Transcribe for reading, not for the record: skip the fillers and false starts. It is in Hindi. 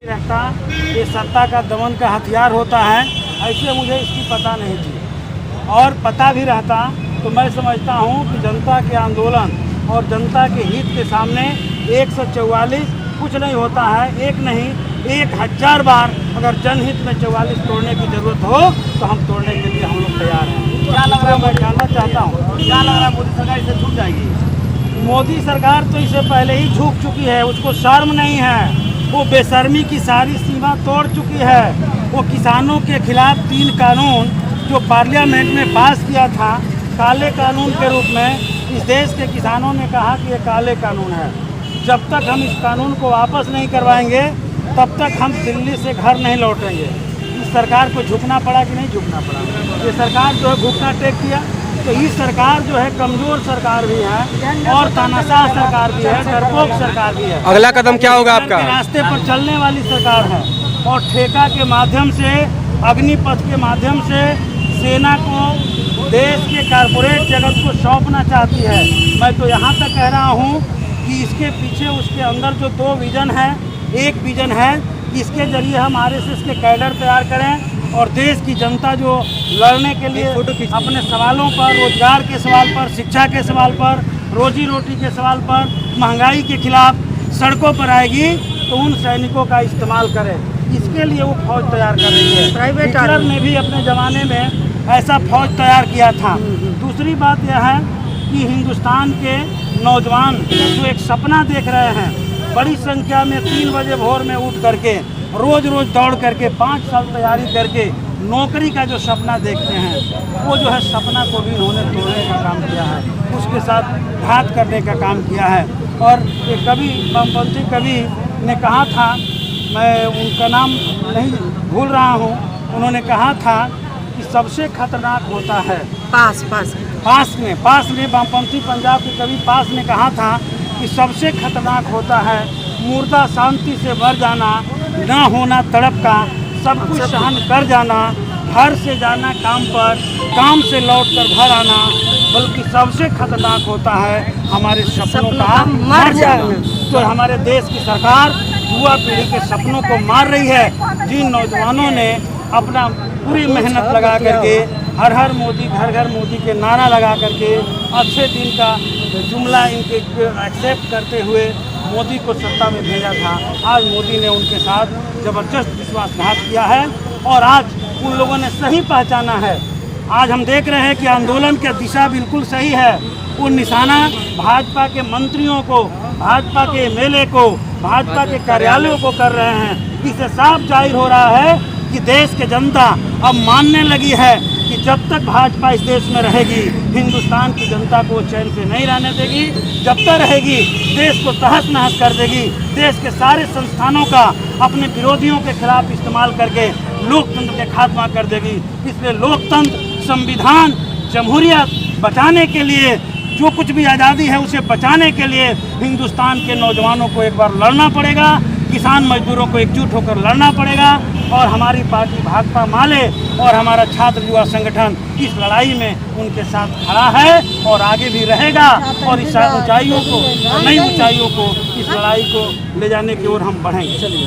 रहता ये सत्ता का दमन का हथियार होता है, ऐसे मुझे इसकी पता नहीं थी। और पता भी रहता तो मैं समझता हूँ कि जनता के आंदोलन और जनता के हित के सामने 144 कुछ नहीं होता है। एक नहीं 1000 बार अगर जनहित में 44 तोड़ने की ज़रूरत हो तो हम तोड़ने के लिए हम लोग तैयार हैं। क्या लग रहा है, मैं जानना चाहता हूँ, क्या लग रहा है मोदी सरकार इससे छूट जाएगी? मोदी सरकार तो इससे पहले ही झुक चुकी है, उसको शर्म नहीं है। वो बेशर्मी की सारी सीमा तोड़ चुकी है। वो किसानों के खिलाफ 3 कानून जो पार्लियामेंट में पास किया था काले कानून के रूप में, इस देश के किसानों ने कहा कि ये काले कानून है। जब तक हम इस कानून को वापस नहीं करवाएंगे तब तक हम दिल्ली से घर नहीं लौटेंगे। इस सरकार को झुकना पड़ा कि नहीं झुकना पड़ा? ये सरकार जो है घुटना टेक किया। तो ये सरकार जो है कमज़ोर सरकार भी है और तानाशाह सरकार भी है, डरपोक सरकार भी है। अगला कदम क्या होगा आपका? रास्ते पर चलने वाली सरकार है और ठेका के माध्यम से, अग्निपथ के माध्यम से सेना को देश के कारपोरेट जगत को सौंपना चाहती है। मैं तो यहाँ तक कह रहा हूँ कि इसके पीछे उसके अंदर जो 2 विज़न है, एक विज़न है कि इसके जरिए हम आरएसएस के कैडर तैयार करें और देश की जनता जो लड़ने के लिए अपने सवालों पर, रोजगार के सवाल पर, शिक्षा के सवाल पर, रोजी रोटी के सवाल पर, महंगाई के खिलाफ सड़कों पर आएगी तो उन सैनिकों का इस्तेमाल करें। इसके लिए वो फौज तैयार कर रही है। प्राइवेट हिटलर ने भी अपने ज़माने में ऐसा फौज तैयार किया था। दूसरी बात यह है कि हिंदुस्तान के नौजवान जो एक सपना देख रहे हैं, बड़ी संख्या में 3 बजे भोर में उठ करके रोज़ दौड़ करके 5 साल तैयारी करके नौकरी का जो सपना देखते हैं, वो जो है सपना को भी उन्होंने तोड़ने का काम किया है, उसके साथ घात करने का काम किया है। और एक कवि, वामपंथी कवि ने कहा था, मैं उनका नाम नहीं भूल रहा हूँ, उन्होंने कहा था कि सबसे खतरनाक होता है पास में वामपंथी पंजाब के कवि पास ने कहा था कि सबसे खतरनाक होता है मुर्दा शांति से मर जाना, न होना तड़प का, सब कुछ सहन कर जाना, घर से जाना काम पर, काम से लौट कर घर आना, बल्कि सबसे खतरनाक होता है हमारे सपनों का मर जाना। तो हमारे देश की सरकार युवा पीढ़ी के सपनों को मार रही है। जिन नौजवानों ने अपना पूरी मेहनत लगा करके हर हर मोदी, घर घर मोदी के नारा लगा करके अच्छे दिन का जुमला इनके एक्सेप्ट करते हुए मोदी को सत्ता में भेजा था, आज मोदी ने उनके साथ ज़बरदस्त विश्वासघात किया है और आज उन लोगों ने सही पहचाना है। आज हम देख रहे हैं कि आंदोलन की दिशा बिल्कुल सही है। वो निशाना भाजपा के मंत्रियों को, भाजपा के एमएलए को, भाजपा के कार्यालयों को कर रहे हैं। इससे साफ जाहिर हो रहा है कि देश की जनता अब मानने लगी है कि जब तक भाजपा इस देश में रहेगी, हिंदुस्तान की जनता को चैन से नहीं रहने देगी। जब तक रहेगी देश को तहस नहस कर देगी। देश के सारे संस्थानों का अपने विरोधियों के खिलाफ इस्तेमाल करके लोकतंत्र के खात्मा कर देगी। इसलिए लोकतंत्र, संविधान, जमहूरियत बचाने के लिए, जो कुछ भी आज़ादी है उसे बचाने के लिए हिंदुस्तान के नौजवानों को एक बार लड़ना पड़ेगा, किसान मजदूरों को एकजुट होकर लड़ना पड़ेगा। और हमारी पार्टी भाकपा माले और हमारा छात्र युवा संगठन इस लड़ाई में उनके साथ खड़ा है और आगे भी रहेगा और इस ऊंचाइयों को, नई ऊंचाइयों को, इस लड़ाई को ले जाने की ओर हम बढ़ेंगे। चलिए।